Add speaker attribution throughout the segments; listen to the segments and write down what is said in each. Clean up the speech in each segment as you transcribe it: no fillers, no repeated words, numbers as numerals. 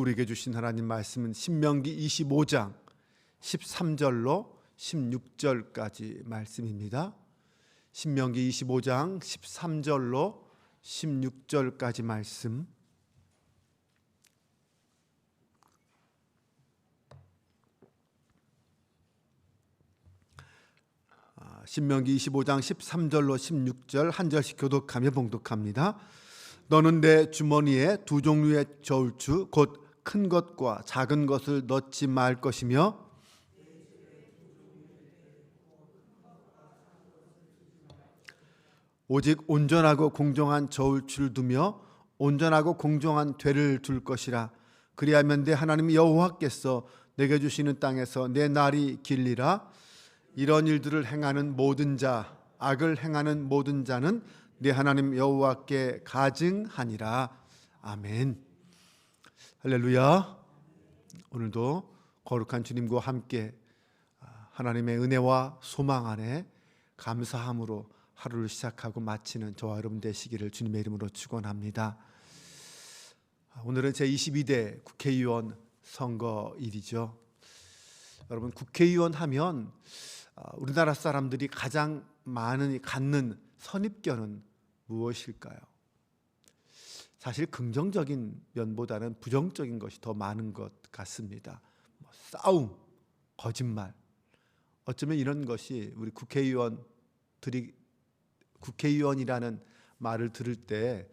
Speaker 1: 우리에게 주신 하나님 말씀은 신명기 25장 13절로 16절까지 말씀입니다. 신명기 25장 13절로 16절까지 말씀. 신명기 25장 13절로 16절 한 절씩 교독하며 봉독합니다. 너는 내 주머니에 두 종류의 저울추 곧 큰 것과 작은 것을 넣지 말 것이며 오직 온전하고 공정한 저울추를 두며 온전하고 공정한 되를 둘 것이라. 그리하면 내 하나님 여호와께서 내게 주시는 땅에서 내 날이 길리라. 이런 일들을 행하는 모든 자, 악을 행하는 모든 자는 내 하나님 여호와께 가증하니라. 아멘. 할렐루야. 오늘도 거룩한 주님과 함께 하나님의 은혜와 소망 안에 감사함으로 하루를 시작하고 마치는 저와 여러분 되시기를 주님의 이름으로 축원합니다. 오늘은 제22대 국회의원 선거일이죠. 여러분, 국회의원 하면 우리나라 사람들이 가장 많이 갖는 선입견은 무엇일까요? 사실 긍정적인 면보다는 부정적인 것이 더 많은 것 같습니다. 싸움, 거짓말. 어쩌면 이런 것이 우리 국회의원들이 국회의원이라는 말을 들을 때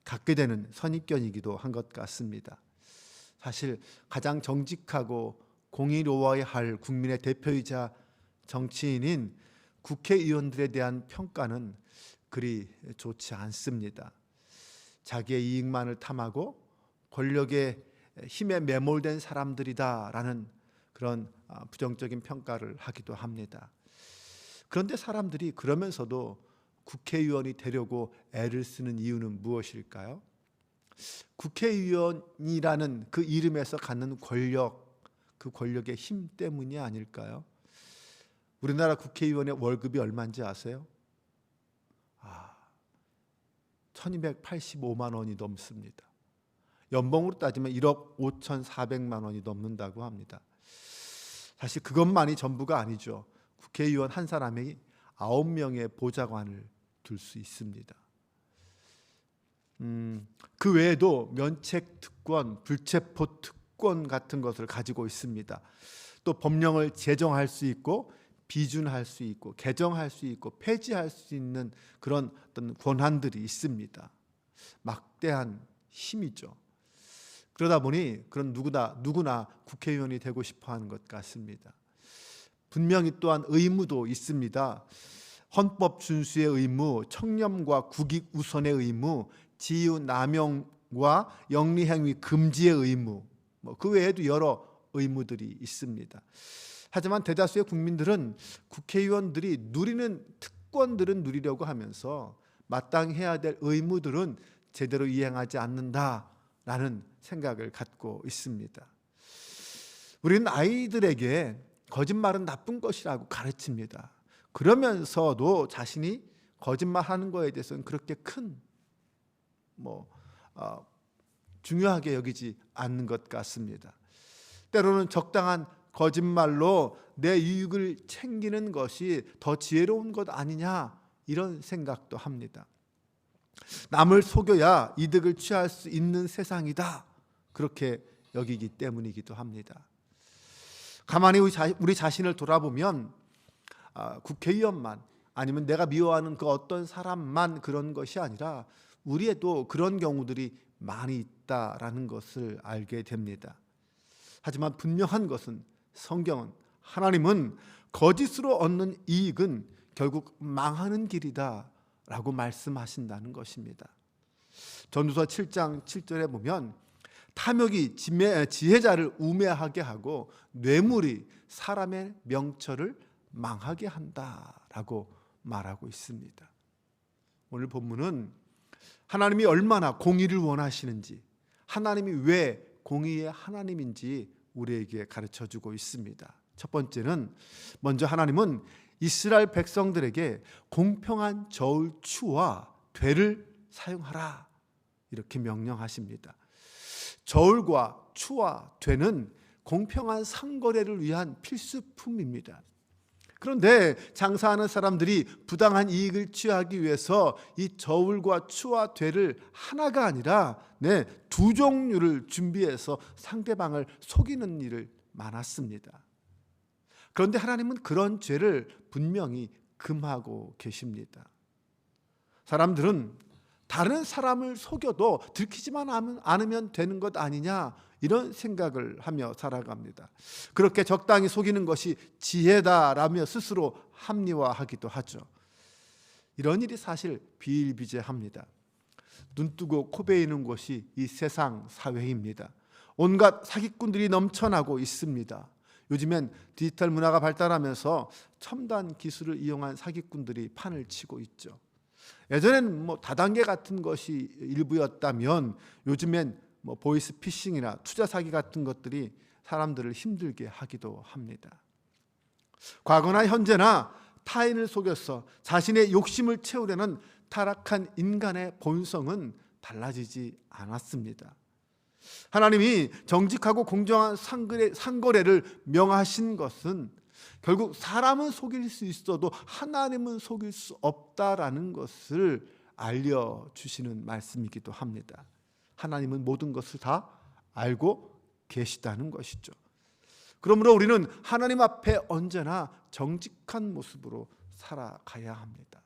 Speaker 1: 갖게 되는 선입견이기도 한 것 같습니다. 사실 가장 정직하고 공의로워야 할 국민의 대표이자 정치인인 국회의원들에 대한 평가는 그리 좋지 않습니다. 자기의 이익만을 탐하고 권력의 힘에 매몰된 사람들이다라는 그런 부정적인 평가를 하기도 합니다. 그런데 사람들이 그러면서도 국회의원이 되려고 애를 쓰는 이유는 무엇일까요? 국회의원이라는 그 이름에서 갖는 권력, 그 권력의 힘 때문이 아닐까요? 우리나라 국회의원의 월급이 얼마인지 아세요? 1285만 원이 넘습니다. 연봉으로 따지면 1억 5,400만 원이 넘는다고 합니다. 사실 그것만이 전부가 아니죠. 국회의원 한 사람이 9명의 보좌관을 둘 수 있습니다. 그 외에도 면책 특권, 불체포 특권 같은 것을 가지고 있습니다. 또 법령을 제정할 수 있고 비준할 수 있고 개정할 수 있고 폐지할 수 있는 그런 어떤 권한들이 있습니다. 막대한 힘이죠. 그러다 보니 그런 누구나 국회의원이 되고 싶어하는 것 같습니다. 분명히 또한 의무도 있습니다. 헌법 준수의 의무, 청렴과 국익 우선의 의무, 지유 남용과 영리행위 금지의 의무, 그 외에도 여러 의무들이 있습니다. 하지만 대다수의 국민들은 국회의원들이 누리는 특권들은 누리려고 하면서 마땅히 해야 될 의무들은 제대로 이행하지 않는다라는 생각을 갖고 있습니다. 우리는 아이들에게 거짓말은 나쁜 것이라고 가르칩니다. 그러면서도 자신이 거짓말하는 것에 대해서는 그렇게 큰 중요하게 여기지 않는 것 같습니다. 때로는 적당한 거짓말로 내 이익을 챙기는 것이 더 지혜로운 것 아니냐, 이런 생각도 합니다. 남을 속여야 이득을 취할 수 있는 세상이다, 그렇게 여기기 때문이기도 합니다. 가만히 우리 자신을 돌아보면 국회의원만 아니면 내가 미워하는 그 어떤 사람만 그런 것이 아니라 우리에도 그런 경우들이 많이 있다라는 것을 알게 됩니다. 하지만 분명한 것은 성경은, 하나님은 거짓으로 얻는 이익은 결국 망하는 길이다 라고 말씀하신다는 것입니다. 전도서 7장 7절에 보면 탐욕이 지혜자를 우매하게 하고 뇌물이 사람의 명철을 망하게 한다라고 말하고 있습니다. 오늘 본문은 하나님이 얼마나 공의를 원하시는지, 하나님이 왜 공의의 하나님인지 우리에게 가르쳐주고 있습니다. 첫 번째는 먼저 하나님은 이스라엘 백성들에게 공평한 저울추와 되를 사용하라, 이렇게 명령하십니다. 저울과 추와 되는 공평한 상거래를 위한 필수품입니다. 그런데 장사하는 사람들이 부당한 이익을 취하기 위해서 이 저울과 추와 되를 하나가 아니라 두 종류를 준비해서 상대방을 속이는 일을 많았습니다. 그런데 하나님은 그런 죄를 분명히 금하고 계십니다. 사람들은 다른 사람을 속여도 들키지만 않으면 되는 것 아니냐, 이런 생각을 하며 살아갑니다. 그렇게 적당히 속이는 것이 지혜다라며 스스로 합리화하기도 하죠. 이런 일이 사실 비일비재합니다. 눈뜨고 코 베이는 곳이 이 세상 사회입니다. 온갖 사기꾼들이 넘쳐나고 있습니다. 요즘엔 디지털 문화가 발달하면서 첨단 기술을 이용한 사기꾼들이 판을 치고 있죠. 예전에는 다단계 같은 것이 일부였다면 요즘엔 보이스 피싱이나 투자 사기 같은 것들이 사람들을 힘들게 하기도 합니다. 과거나 현재나 타인을 속여서 자신의 욕심을 채우려는 타락한 인간의 본성은 달라지지 않았습니다. 하나님이 정직하고 공정한 상거래를 명하신 것은 결국 사람은 속일 수 있어도 하나님은 속일 수 없다라는 것을 알려주시는 말씀이기도 합니다. 하나님은 모든 것을 다 알고 계시다는 것이죠. 그러므로 우리는 하나님 앞에 언제나 정직한 모습으로 살아가야 합니다.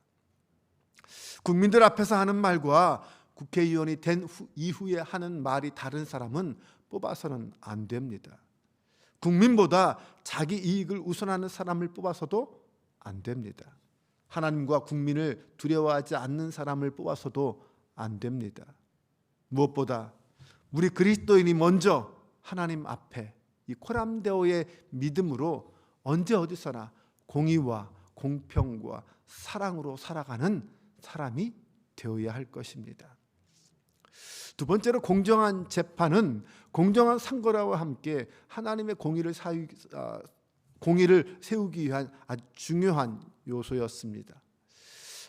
Speaker 1: 국민들 앞에서 하는 말과 국회의원이 된 이후에 하는 말이 다른 사람은 뽑아서는 안 됩니다. 국민보다 자기 이익을 우선하는 사람을 뽑아서도 안 됩니다. 하나님과 국민을 두려워하지 않는 사람을 뽑아서도 안 됩니다. 무엇보다 우리 그리스도인이 먼저 하나님 앞에 이 코람데오의 믿음으로 언제 어디서나 공의와 공평과 사랑으로 살아가는 사람이 되어야 할 것입니다. 두 번째로, 공정한 재판은 공정한 상거래와 함께 하나님의 공의를 세우기 위한 아주 중요한 요소였습니다.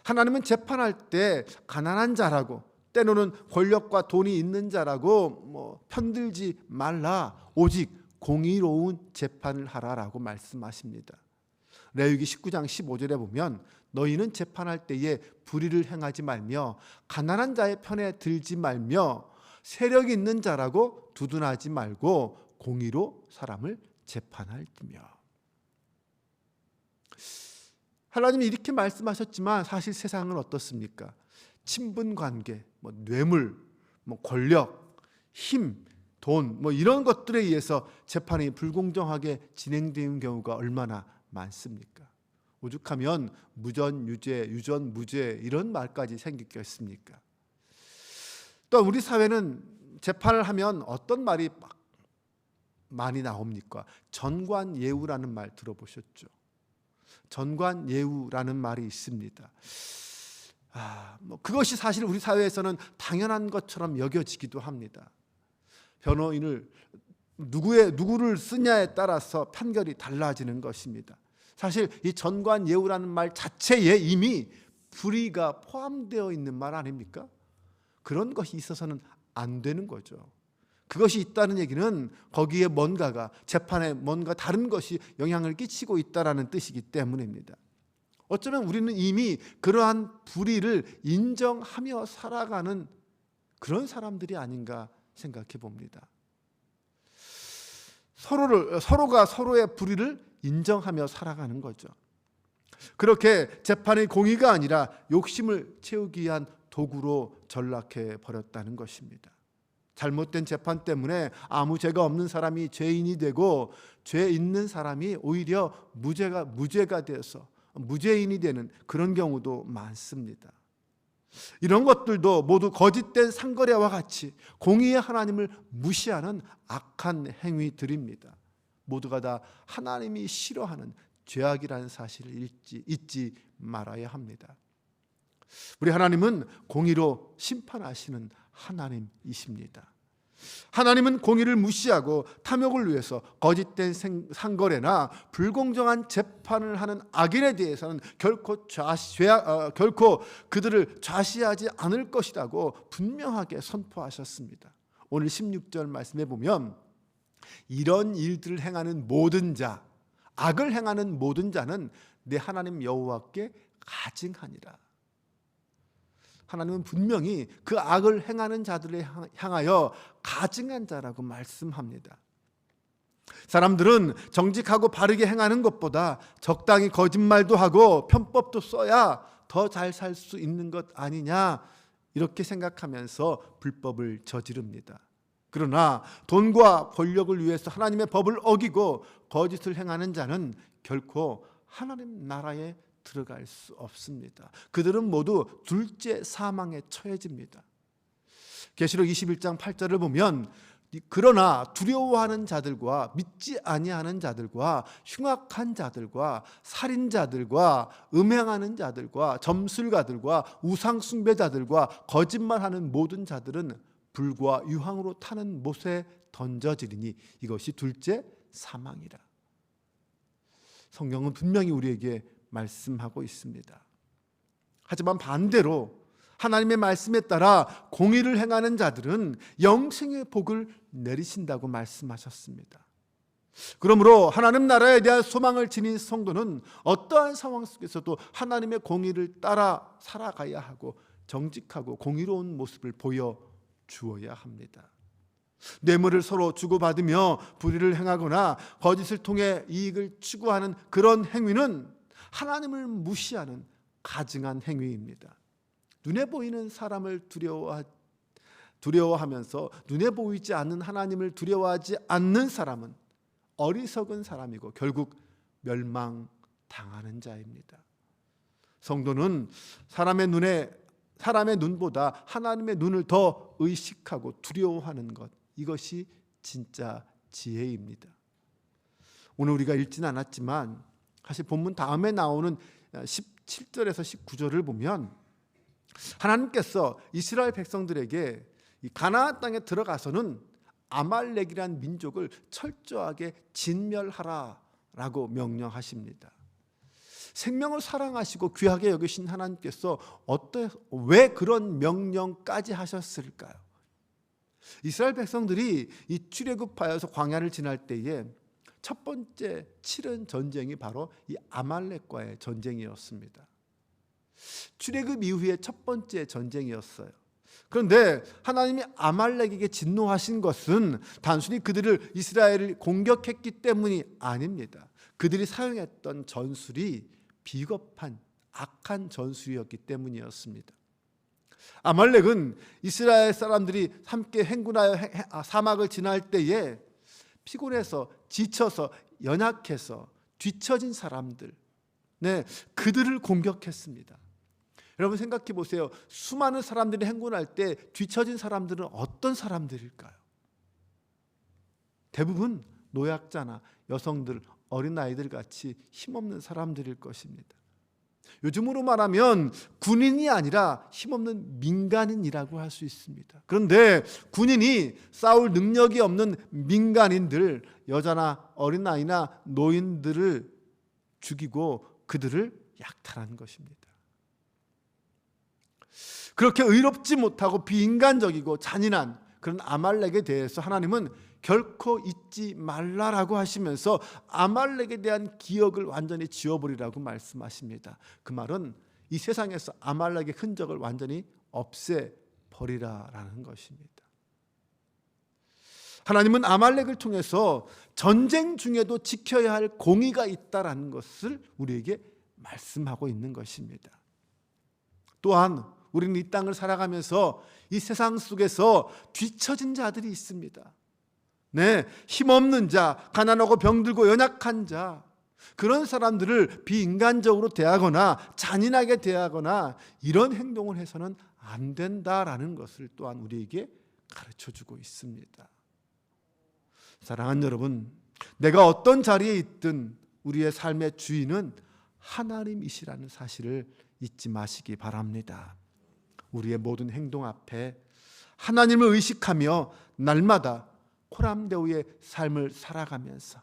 Speaker 1: 하나님은 재판할 때 가난한 자라고 때로는 권력과 돈이 있는 자라고 편들지 말라, 오직 공의로운 재판을 하라라고 말씀하십니다. 레위기 19장 15절에 보면 너희는 재판할 때에 불의를 행하지 말며 가난한 자의 편에 들지 말며 세력 있는 자라고 두둔하지 말고 공의로 사람을 재판할지며. 하나님이 이렇게 말씀하셨지만 사실 세상은 어떻습니까? 친분관계, 뇌물, 권력, 힘, 돈 이런 것들에 의해서 재판이 불공정하게 진행되는 경우가 얼마나 많습니까? 오죽하면 무전 유죄, 유전 무죄 이런 말까지 생기겠습니까? 또 우리 사회는 재판을 하면 어떤 말이 많이 나옵니까? 전관예우라는 말 들어보셨죠? 전관예우라는 말이 있습니다. 그것이 사실 우리 사회에서는 당연한 것처럼 여겨지기도 합니다. 변호인을 누구를 쓰냐에 따라서 판결이 달라지는 것입니다. 사실 이 전관예우라는 말 자체에 이미 불의가 포함되어 있는 말 아닙니까? 그런 것이 있어서는 안 되는 거죠. 그것이 있다는 얘기는 거기에 재판에 뭔가 다른 것이 영향을 끼치고 있다는 뜻이기 때문입니다. 어쩌면 우리는 이미 그러한 불의를 인정하며 살아가는 그런 사람들이 아닌가 생각해 봅니다. 서로가 서로의 불의를 인정하며 살아가는 거죠. 그렇게 재판의 공의가 아니라 욕심을 채우기 위한 도구로 전락해 버렸다는 것입니다. 잘못된 재판 때문에 아무 죄가 없는 사람이 죄인이 되고 죄 있는 사람이 오히려 무죄가 되어서 무죄인이 되는 그런 경우도 많습니다. 이런 것들도 모두 거짓된 상거래와 같이 공의의 하나님을 무시하는 악한 행위들입니다. 모두가 다 하나님이 싫어하는 죄악이라는 사실을 잊지 말아야 합니다. 우리 하나님은 공의로 심판하시는 하나님이십니다. 하나님은 공의를 무시하고 탐욕을 위해서 거짓된 상거래나 불공정한 재판을 하는 악인에 대해서는 결코 그들을 좌시하지 않을 것이라고 분명하게 선포하셨습니다. 오늘 16절 말씀해 보면 이런 일들을 행하는 모든 자, 악을 행하는 모든 자는 내 하나님 여호와께 가증하니라. 하나님은 분명히 그 악을 행하는 자들을 향하여 가증한 자라고 말씀합니다. 사람들은 정직하고 바르게 행하는 것보다 적당히 거짓말도 하고 편법도 써야 더 잘 살 수 있는 것 아니냐, 이렇게 생각하면서 불법을 저지릅니다. 그러나 돈과 권력을 위해서 하나님의 법을 어기고 거짓을 행하는 자는 결코 하나님 나라에 들어갈 수 없습니다. 그들은 모두 둘째 사망에 처해집니다. 계시록 21장 8절을 보면 그러나 두려워하는 자들과 믿지 아니하는 자들과 흉악한 자들과 살인자들과 음행하는 자들과 점술가들과 우상숭배자들과 거짓말하는 모든 자들은 불과 유황으로 타는 못에 던져지리니 이것이 둘째 사망이라. 성경은 분명히 우리에게 말씀하고 있습니다. 하지만 반대로 하나님의 말씀에 따라 공의를 행하는 자들은 영생의 복을 내리신다고 말씀하셨습니다. 그러므로 하나님 나라에 대한 소망을 지닌 성도는 어떠한 상황 속에서도 하나님의 공의를 따라 살아가야 하고 정직하고 공의로운 모습을 보여주어야 합니다. 뇌물을 서로 주고받으며 불의를 행하거나 거짓을 통해 이익을 추구하는 그런 행위는 하나님을 무시하는 가증한 행위입니다. 눈에 보이는 사람을 두려워하면서 눈에 보이지 않는 하나님을 두려워하지 않는 사람은 어리석은 사람이고 결국 멸망당하는 자입니다. 성도는 사람의 눈보다 하나님의 눈을 더 의식하고 두려워하는 것, 이것이 진짜 지혜입니다. 오늘 우리가 읽지는 않았지만 사실 본문 다음에 나오는 17절에서 19절을 보면 하나님께서 이스라엘 백성들에게 이 가나안 땅에 들어가서는 아말렉이란 민족을 철저하게 진멸하라라고 명령하십니다. 생명을 사랑하시고 귀하게 여기신 하나님께서 왜 그런 명령까지 하셨을까요? 이스라엘 백성들이 이 출애굽하여서 광야를 지날 때에 첫 번째 치른 전쟁이 바로 이 아말렉과의 전쟁이었습니다. 출애굽 이후에 첫 번째 전쟁이었어요. 그런데 하나님이 아말렉에게 진노하신 것은 단순히 그들을 이스라엘을 공격했기 때문이 아닙니다. 그들이 사용했던 전술이 비겁한 악한 전술이었기 때문이었습니다. 아말렉은 이스라엘 사람들이 함께 행군하여 사막을 지날 때에 피곤해서 지쳐서 연약해서 뒤처진 사람들, 그들을 공격했습니다. 여러분 생각해 보세요. 수많은 사람들이 행군할 때 뒤처진 사람들은 어떤 사람들일까요? 대부분 노약자나 여성들, 어린아이들 같이 힘없는 사람들일 것입니다. 요즘으로 말하면 군인이 아니라 힘없는 민간인이라고 할 수 있습니다. 그런데 군인이 싸울 능력이 없는 민간인들, 여자나 어린아이나 노인들을 죽이고 그들을 약탈한 것입니다. 그렇게 의롭지 못하고 비인간적이고 잔인한 그런 아말렉에 대해서 하나님은 결코 잊지 말라라고 하시면서 아말렉에 대한 기억을 완전히 지워버리라고 말씀하십니다. 그 말은 이 세상에서 아말렉의 흔적을 완전히 없애버리라라는 것입니다. 하나님은 아말렉을 통해서 전쟁 중에도 지켜야 할 공의가 있다라는 것을 우리에게 말씀하고 있는 것입니다. 또한 우리는 이 땅을 살아가면서 이 세상 속에서 뒤처진 자들이 있습니다. 힘없는 자, 가난하고 병들고 연약한 자, 그런 사람들을 비인간적으로 대하거나 잔인하게 대하거나 이런 행동을 해서는 안 된다라는 것을 또한 우리에게 가르쳐주고 있습니다. 사랑하는 여러분, 내가 어떤 자리에 있든 우리의 삶의 주인은 하나님이시라는 사실을 잊지 마시기 바랍니다. 우리의 모든 행동 앞에 하나님을 의식하며 날마다 코람데오의 삶을 살아가면서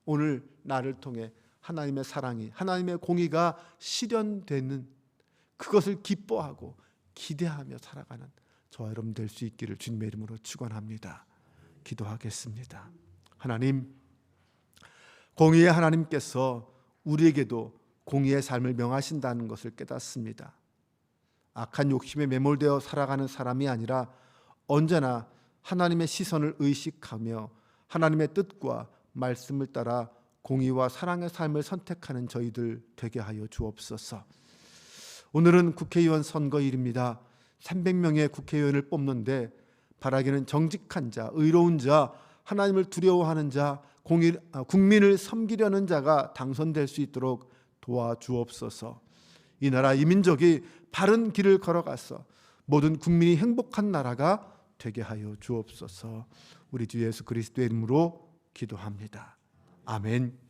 Speaker 1: 오늘 나를 통해 하나님의 사랑이, 하나님의 공의가 실현되는 그것을 기뻐하고 기대하며 살아가는 저와 여러분 될 수 있기를 주님의 이름으로 축원합니다. 기도하겠습니다. 하나님, 공의의 하나님께서 우리에게도 공의의 삶을 명하신다는 것을 깨닫습니다. 악한 욕심에 매몰되어 살아가는 사람이 아니라 언제나 하나님의 시선을 의식하며 하나님의 뜻과 말씀을 따라 공의와 사랑의 삶을 선택하는 저희들 되게 하여 주옵소서. 오늘은 국회의원 선거일입니다. 300명의 국회의원을 뽑는데 바라기는 정직한 자, 의로운 자, 하나님을 두려워하는 자, 국민을 섬기려는 자가 당선될 수 있도록 도와주옵소서. 이 나라 이 민족이 바른 길을 걸어가서 모든 국민이 행복한 나라가 되게 하여 주옵소서. 우리 주 예수 그리스도의 이름으로 기도합니다. 아멘.